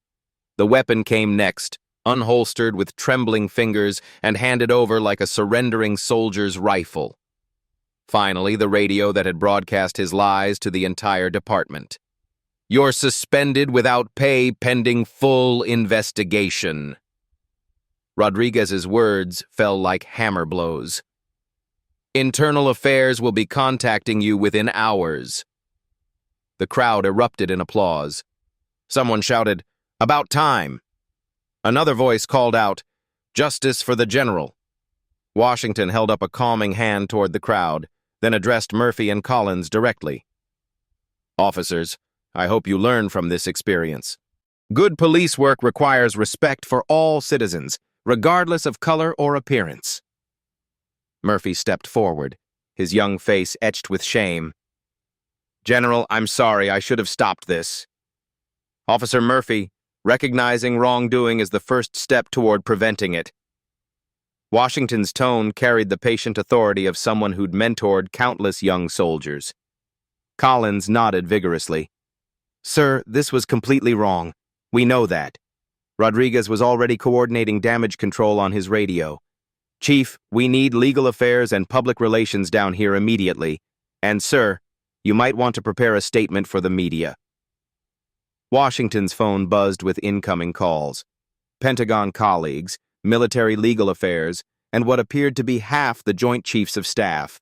Speaker 1: The weapon came next, unholstered with trembling fingers and handed over like a surrendering soldier's rifle. Finally, the radio that had broadcast his lies to the entire department. You're suspended without pay pending full investigation. Rodriguez's words fell like hammer blows. Internal Affairs will be contacting you within hours. The crowd erupted in applause. Someone shouted, "About time!" Another voice called out, "Justice for the General." Washington held up a calming hand toward the crowd, then addressed Murphy and Collins directly. Officers, I hope you learn from this experience. Good police work requires respect for all citizens, regardless of color or appearance. Murphy stepped forward, his young face etched with shame. General, I'm sorry, I should have stopped this. Officer Murphy, recognizing wrongdoing is the first step toward preventing it. Washington's tone carried the patient authority of someone who'd mentored countless young soldiers. Collins nodded vigorously. Sir, this was completely wrong. We know that. Rodriguez was already coordinating damage control on his radio. Chief, we need legal affairs and public relations down here immediately. And, sir, you might want to prepare a statement for the media. Washington's phone buzzed with incoming calls. Pentagon colleagues, military legal affairs, and what appeared to be half the Joint Chiefs of Staff.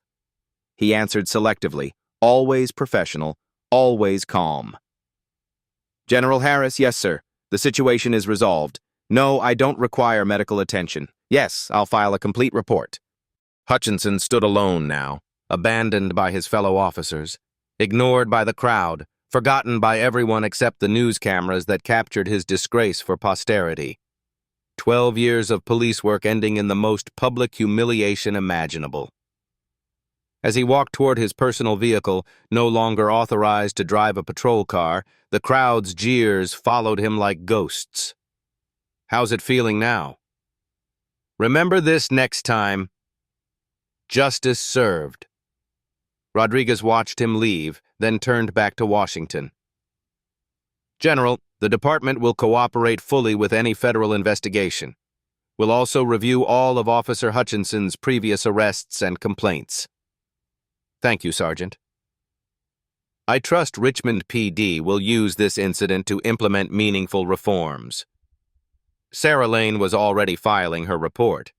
Speaker 1: He answered selectively, always professional, always calm. General Harris, yes, sir. The situation is resolved. No, I don't require medical attention. Yes, I'll file a complete report. Hutchinson stood alone now, abandoned by his fellow officers, ignored by the crowd, forgotten by everyone except the news cameras that captured his disgrace for posterity. 12 years of police work ending in the most public humiliation imaginable. As he walked toward his personal vehicle, no longer authorized to drive a patrol car, the crowd's jeers followed him like ghosts. How's it feeling now? Remember this next time. Justice served. Rodriguez watched him leave, then turned back to Washington. General, the department will cooperate fully with any federal investigation. We'll also review all of Officer Hutchinson's previous arrests and complaints. Thank you, Sergeant. I trust Richmond PD will use this incident to implement meaningful reforms. Sarah Lane was already filing her report.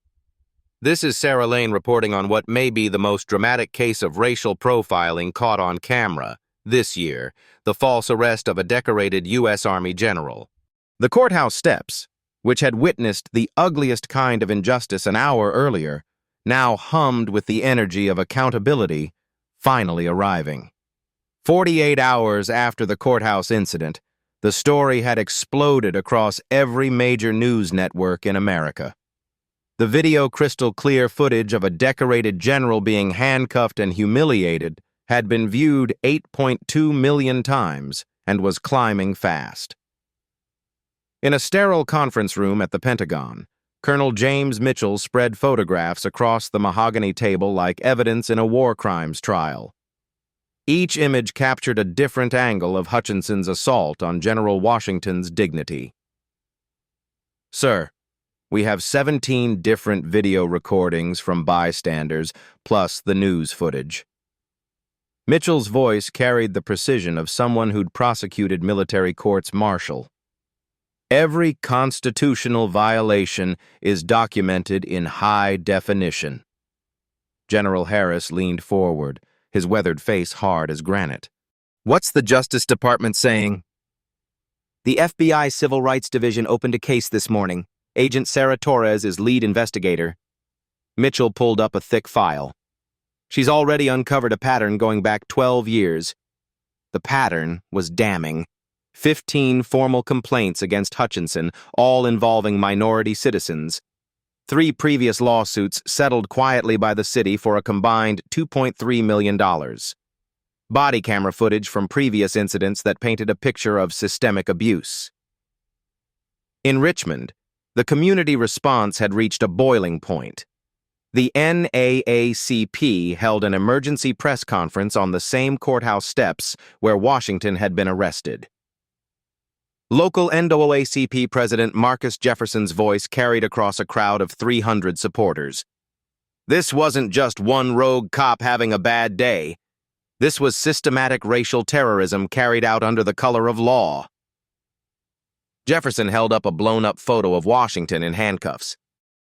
Speaker 1: This is Sarah Lane reporting on what may be the most dramatic case of racial profiling caught on camera this year, the false arrest of a decorated U.S. Army general. The courthouse steps, which had witnessed the ugliest kind of injustice an hour earlier, now hummed with the energy of accountability finally arriving. 48 hours after the courthouse incident, the story had exploded across every major news network in America. The video crystal-clear footage of a decorated general being handcuffed and humiliated had been viewed 8.2 million times and was climbing fast. In a sterile conference room at the Pentagon, Colonel James Mitchell spread photographs across the mahogany table like evidence in a war crimes trial. Each image captured a different angle of Hutchinson's assault on General Washington's dignity. Sir, we have 17 different video recordings from bystanders, plus the news footage. Mitchell's voice carried the precision of someone who'd prosecuted military courts-martial. Every constitutional violation is documented in high definition. General Harris leaned forward, his weathered face hard as granite. What's the Justice Department saying?
Speaker 2: The FBI Civil Rights Division opened a case this morning. Agent Sarah Torres is lead investigator.
Speaker 1: Mitchell pulled up a thick file.
Speaker 2: She's already uncovered a pattern going back 12 years.
Speaker 1: The pattern was damning. 15 formal complaints against Hutchinson, all involving minority citizens. 3 previous lawsuits settled quietly by the city for a combined $2.3 million. Body camera footage from previous incidents that painted a picture of systemic abuse. In Richmond, the community response had reached a boiling point. The NAACP held an emergency press conference on the same courthouse steps where Washington had been arrested. Local NAACP President Marcus Jefferson's voice carried across a crowd of 300 supporters. This wasn't just one rogue cop having a bad day. This was systematic racial terrorism carried out under the color of law. Jefferson held up a blown-up photo of Washington in handcuffs.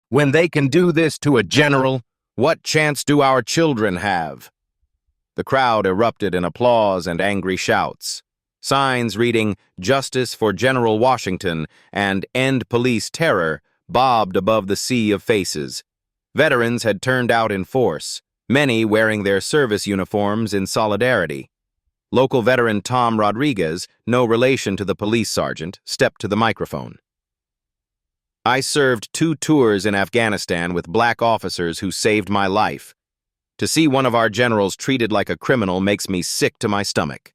Speaker 1: When they can do this to a general, what chance do our children have? The crowd erupted in applause and angry shouts. Signs reading, "Justice for General Washington" and "End Police Terror" bobbed above the sea of faces. Veterans had turned out in force, many wearing their service uniforms in solidarity. Local veteran Tom Rodriguez, no relation to the police sergeant, stepped to the microphone. I served 2 tours in Afghanistan with black officers who saved my life. To see one of our generals treated like a criminal makes me sick to my stomach.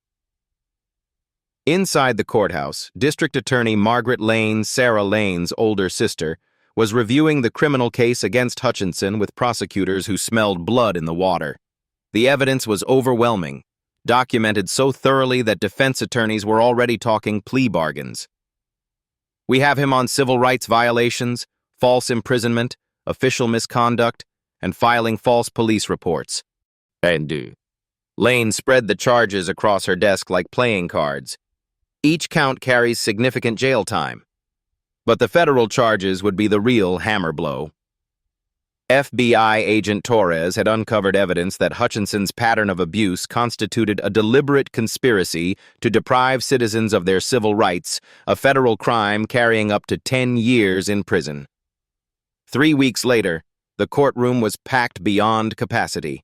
Speaker 1: Inside the courthouse, District Attorney Margaret Lane, Sarah Lane's older sister, was reviewing the criminal case against Hutchinson with prosecutors who smelled blood in the water. The evidence was overwhelming, documented so thoroughly that defense attorneys were already talking plea bargains. We have him on civil rights violations, false imprisonment, official misconduct, and filing false police reports. Lane spread the charges across her desk like playing cards. Each count carries significant jail time. But the federal charges would be the real hammer blow. FBI agent Torres had uncovered evidence that Hutchinson's pattern of abuse constituted a deliberate conspiracy to deprive citizens of their civil rights, a federal crime carrying up to 10 years in prison. 3 weeks later, the courtroom was packed beyond capacity.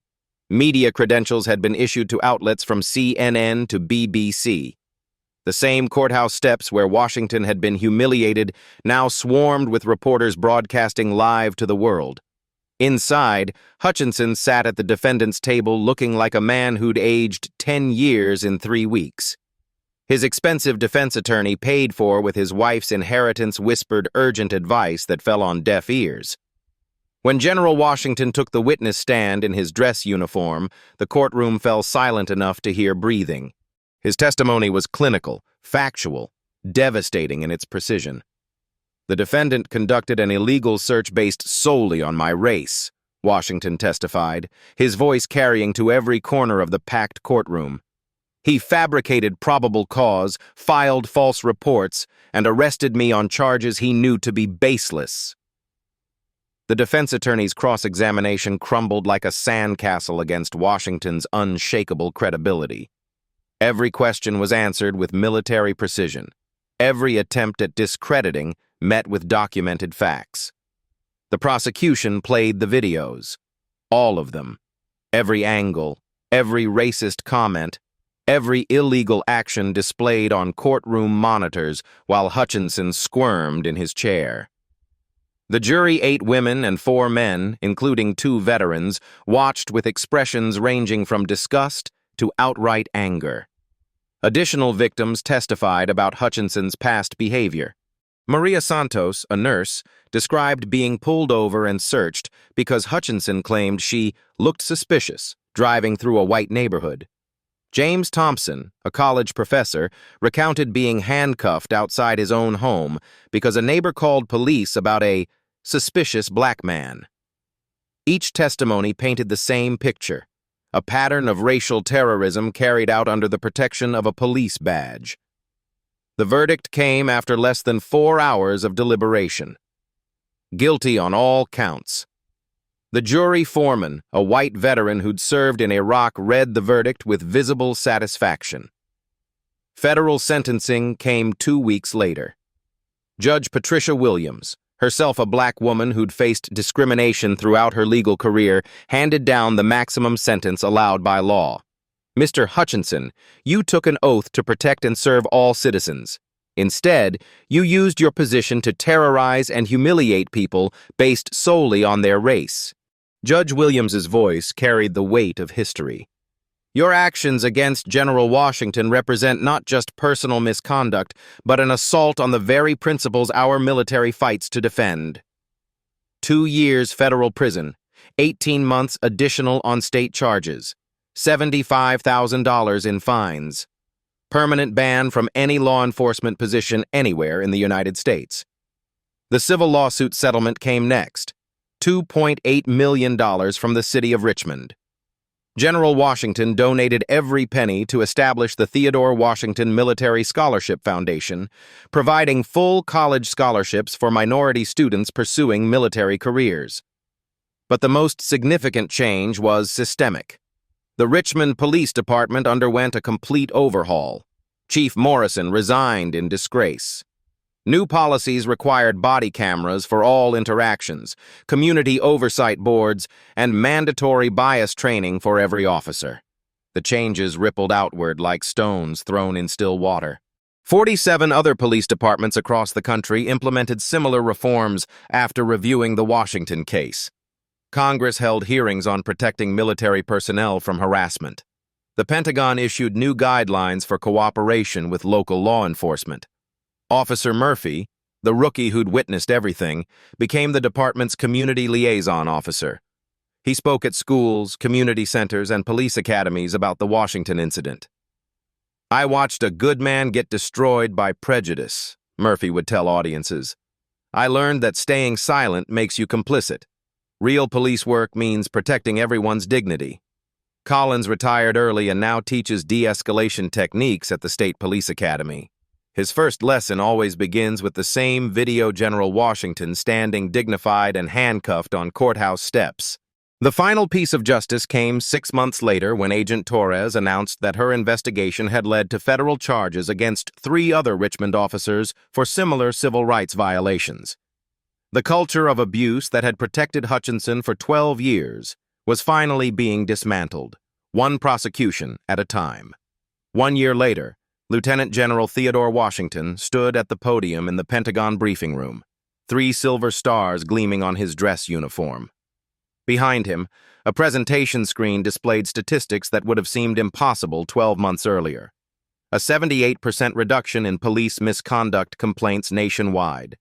Speaker 1: Media credentials had been issued to outlets from CNN to BBC. The same courthouse steps where Washington had been humiliated now swarmed with reporters broadcasting live to the world. Inside, Hutchinson sat at the defendant's table looking like a man who'd aged 10 years in 3 weeks. His expensive defense attorney paid for with his wife's inheritance whispered urgent advice that fell on deaf ears. When General Washington took the witness stand in his dress uniform, the courtroom fell silent enough to hear breathing. His testimony was clinical, factual, devastating in its precision. The defendant conducted an illegal search based solely on my race, Washington testified, his voice carrying to every corner of the packed courtroom. He fabricated probable cause, filed false reports, and arrested me on charges he knew to be baseless. The defense attorney's cross-examination crumbled like a sandcastle against Washington's unshakable credibility. Every question was answered with military precision. Every attempt at discrediting met with documented facts. The prosecution played the videos. All of them. Every angle, every racist comment, every illegal action displayed on courtroom monitors while Hutchinson squirmed in his chair. The jury, 8 women and 4 men, including 2 veterans, watched with expressions ranging from disgust to outright anger. Additional victims testified about Hutchinson's past behavior. Maria Santos, a nurse, described being pulled over and searched because Hutchinson claimed she looked suspicious driving through a white neighborhood. James Thompson, a college professor, recounted being handcuffed outside his own home because a neighbor called police about a suspicious black man. Each testimony painted the same picture, a pattern of racial terrorism carried out under the protection of a police badge. The verdict came after less than 4 hours of deliberation. Guilty on all counts. The jury foreman, a white veteran who'd served in Iraq, read the verdict with visible satisfaction. Federal sentencing came 2 weeks later. Judge Patricia Williams, herself a black woman who'd faced discrimination throughout her legal career, handed down the maximum sentence allowed by law. Mr. Hutchinson, you took an oath to protect and serve all citizens. Instead, you used your position to terrorize and humiliate people based solely on their race. Judge Williams's voice carried the weight of history. Your actions against General Washington represent not just personal misconduct, but an assault on the very principles our military fights to defend. 2 years federal prison, 18 months additional on state charges, $75,000 in fines. Permanent ban from any law enforcement position anywhere in the United States. The civil lawsuit settlement came next, $2.8 million from the city of Richmond. General Washington donated every penny to establish the Theodore Washington Military Scholarship Foundation, providing full college scholarships for minority students pursuing military careers. But the most significant change was systemic. The Richmond Police Department underwent a complete overhaul. Chief Morrison resigned in disgrace. New policies required body cameras for all interactions, community oversight boards, and mandatory bias training for every officer. The changes rippled outward like stones thrown in still water. 47 other police departments across the country implemented similar reforms after reviewing the Washington case. Congress held hearings on protecting military personnel from harassment. The Pentagon issued new guidelines for cooperation with local law enforcement. Officer Murphy, the rookie who'd witnessed everything, became the department's community liaison officer. He spoke at schools, community centers, and police academies about the Washington incident. I watched a good man get destroyed by prejudice, Murphy would tell audiences. I learned that staying silent makes you complicit. Real police work means protecting everyone's dignity. Collins retired early and now teaches de-escalation techniques at the State Police Academy. His first lesson always begins with the same video General Washington standing dignified and handcuffed on courthouse steps. The final piece of justice came 6 months later when Agent Torres announced that her investigation had led to federal charges against 3 other Richmond officers for similar civil rights violations. The culture of abuse that had protected Hutchinson for 12 years was finally being dismantled, one prosecution at a time. 1 year later, Lieutenant General Theodore Washington stood at the podium in the Pentagon briefing room, 3 silver stars gleaming on his dress uniform. Behind him, a presentation screen displayed statistics that would have seemed impossible 12 months earlier. A 78% reduction in police misconduct complaints nationwide,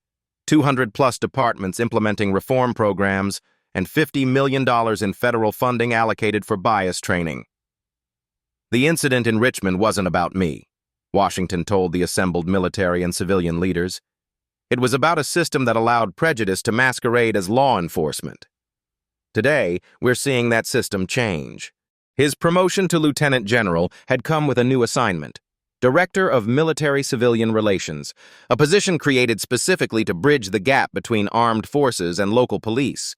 Speaker 1: 200-plus departments implementing reform programs, and $50 million in federal funding allocated for bias training. The incident in Richmond wasn't about me, Washington told the assembled military and civilian leaders. It was about a system that allowed prejudice to masquerade as law enforcement. Today, we're seeing that system change. His promotion to lieutenant general had come with a new assignment: Director of Military-Civilian Relations, a position created specifically to bridge the gap between armed forces and local police.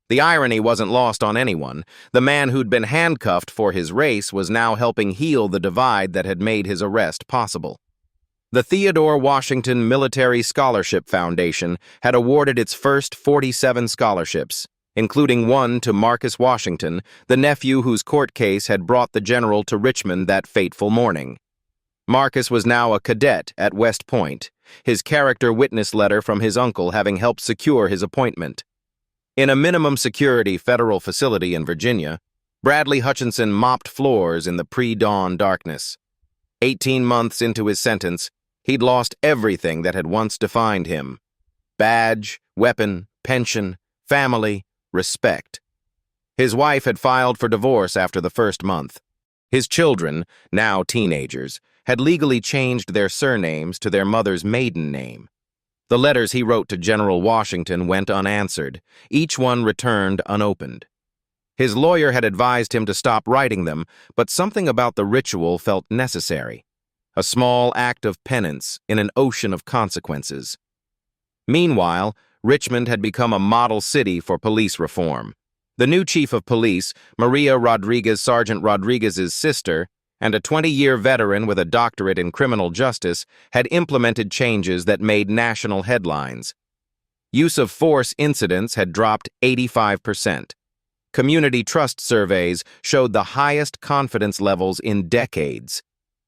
Speaker 1: The irony wasn't lost on anyone. The man who'd been handcuffed for his race was now helping heal the divide that had made his arrest possible. The Theodore Washington Military Scholarship Foundation had awarded its first 47 scholarships, including one to Marcus Washington, the nephew whose court case had brought the general to Richmond that fateful morning. Marcus was now a cadet at West Point, his character witness letter from his uncle having helped secure his appointment. In a minimum security federal facility in Virginia, Bradley Hutchinson mopped floors in the pre-dawn darkness. 18 months into his sentence, he'd lost everything that had once defined him: badge, weapon, pension, family, respect. His wife had filed for divorce after the first month. His children, now teenagers, had legally changed their surnames to their mother's maiden name. The letters he wrote to General Washington went unanswered, each one returned unopened. His lawyer had advised him to stop writing them, but something about the ritual felt necessary, a small act of penance in an ocean of consequences. Meanwhile, Richmond had become a model city for police reform. The new chief of police, Maria Rodriguez, Sergeant Rodriguez's sister, and a 20-year veteran with a doctorate in criminal justice, had implemented changes that made national headlines. Use of force incidents had dropped 85%. Community trust surveys showed the highest confidence levels in decades.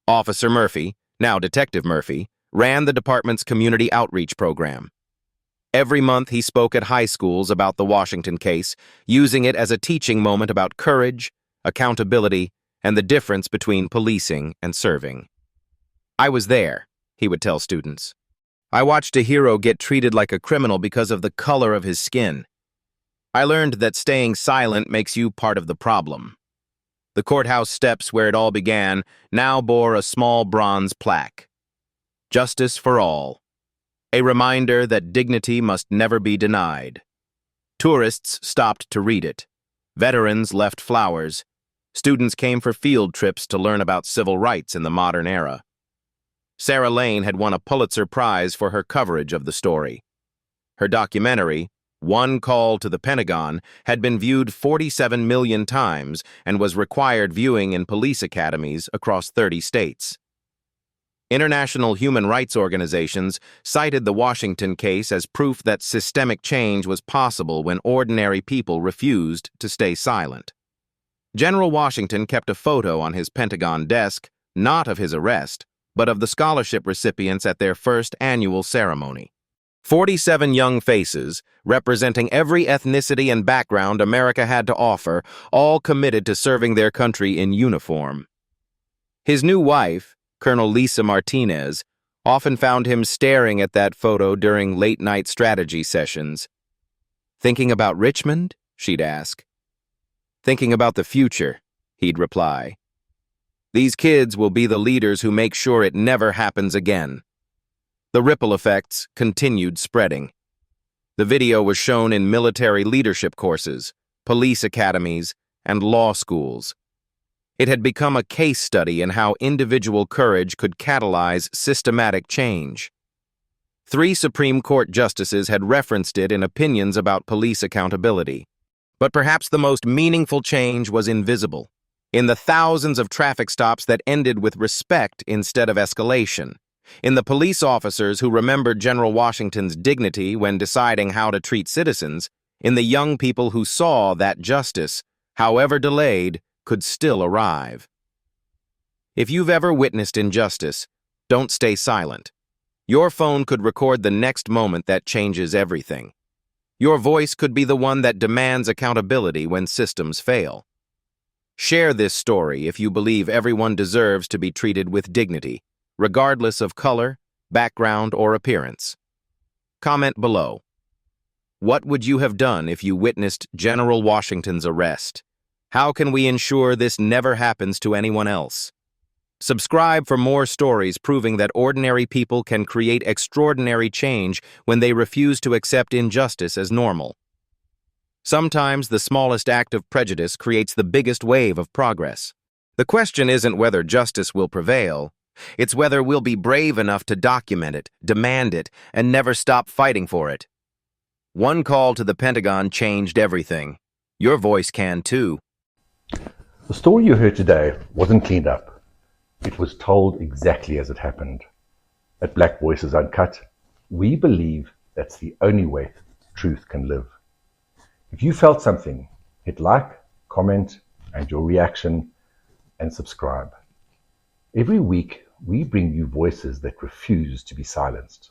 Speaker 1: Officer Murphy, now Detective Murphy, ran the department's community outreach program. Every month he spoke at high schools about the Washington case, using it as a teaching moment about courage, accountability, and the difference between policing and serving. "I was there," he would tell students. "I watched a hero get treated like a criminal because of the color of his skin. I learned that staying silent makes you part of the problem." The courthouse steps where it all began now bore a small bronze plaque: "Justice for all. A reminder that dignity must never be denied." Tourists stopped to read it. Veterans left flowers. Students came for field trips to learn about civil rights in the modern era. Sarah Lane had won a Pulitzer Prize for her coverage of the story. Her documentary, One Call to the Pentagon, had been viewed 47 million times and was required viewing in police academies across 30 states. International human rights organizations cited the Washington case as proof that systemic change was possible when ordinary people refused to stay silent. General Washington kept a photo on his Pentagon desk, not of his arrest, but of the scholarship recipients at their first annual ceremony. 47 young faces, representing every ethnicity and background America had to offer, all committed to serving their country in uniform. His new wife, Colonel Lisa Martinez, often found him staring at that photo during late-night strategy sessions. "Thinking about Richmond?" she'd ask. "Thinking about the future," he'd reply. "These kids will be the leaders who make sure it never happens again." The ripple effects continued spreading. The video was shown in military leadership courses, police academies, and law schools. It had become a case study in how individual courage could catalyze systematic change. 3 Supreme Court justices had referenced it in opinions about police accountability. But perhaps the most meaningful change was invisible, in the thousands of traffic stops that ended with respect instead of escalation, in the police officers who remembered General Washington's dignity when deciding how to treat citizens, in the young people who saw that justice, however delayed, could still arrive. If you've ever witnessed injustice, don't stay silent. Your phone could record the next moment that changes everything. Your voice could be the one that demands accountability when systems fail. Share this story if you believe everyone deserves to be treated with dignity, regardless of color, background, or appearance. Comment below. What would you have done if you witnessed General Washington's arrest? How can we ensure this never happens to anyone else? Subscribe for more stories proving that ordinary people can create extraordinary change when they refuse to accept injustice as normal. Sometimes the smallest act of prejudice creates the biggest wave of progress. The question isn't whether justice will prevail, it's whether we'll be brave enough to document it, demand it, and never stop fighting for it. One call to the Pentagon changed everything. Your voice can too.
Speaker 3: The story you heard today wasn't cleaned up. It was told exactly as it happened. At Black Voices Uncut, we believe that's the only way truth can live. If you felt something, hit like, comment, and your reaction, and subscribe. Every week, we bring you voices that refuse to be silenced.